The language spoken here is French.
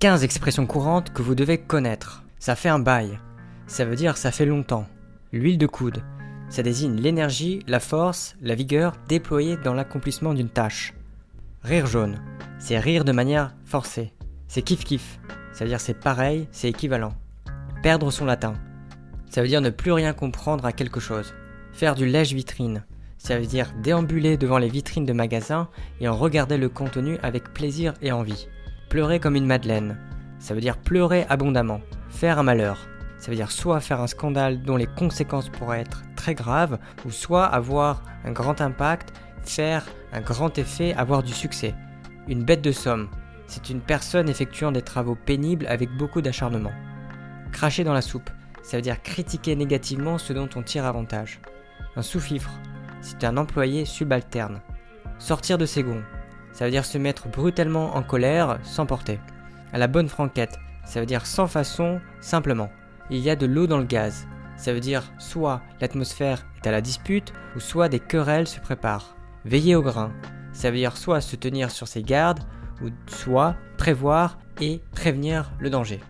15 expressions courantes que vous devez connaître. Ça fait un bail. Ça veut dire ça fait longtemps. L'huile de coude. Ça désigne l'énergie, la force, la vigueur déployée dans l'accomplissement d'une tâche. Rire jaune. C'est rire de manière forcée. C'est kiff-kiff. Ça veut dire c'est pareil, c'est équivalent. Perdre son latin. Ça veut dire ne plus rien comprendre à quelque chose. Faire du lèche-vitrine. Ça veut dire déambuler devant les vitrines de magasins et en regarder le contenu avec plaisir et envie. Pleurer comme une madeleine. Ça veut dire pleurer abondamment. Faire un malheur. Ça veut dire soit faire un scandale dont les conséquences pourraient être très graves, ou soit avoir un grand impact, faire un grand effet, avoir du succès. Une bête de somme. C'est une personne effectuant des travaux pénibles avec beaucoup d'acharnement. Cracher dans la soupe. Ça veut dire critiquer négativement ce dont on tire avantage. Un sous-fifre. C'est un employé subalterne. Sortir de ses gonds. Ça veut dire se mettre brutalement en colère, s'emporter. À la bonne franquette, ça veut dire sans façon, simplement. Il y a de l'eau dans le gaz. Ça veut dire soit l'atmosphère est à la dispute, ou soit des querelles se préparent. Veiller au grain. Ça veut dire soit se tenir sur ses gardes, ou soit prévoir et prévenir le danger.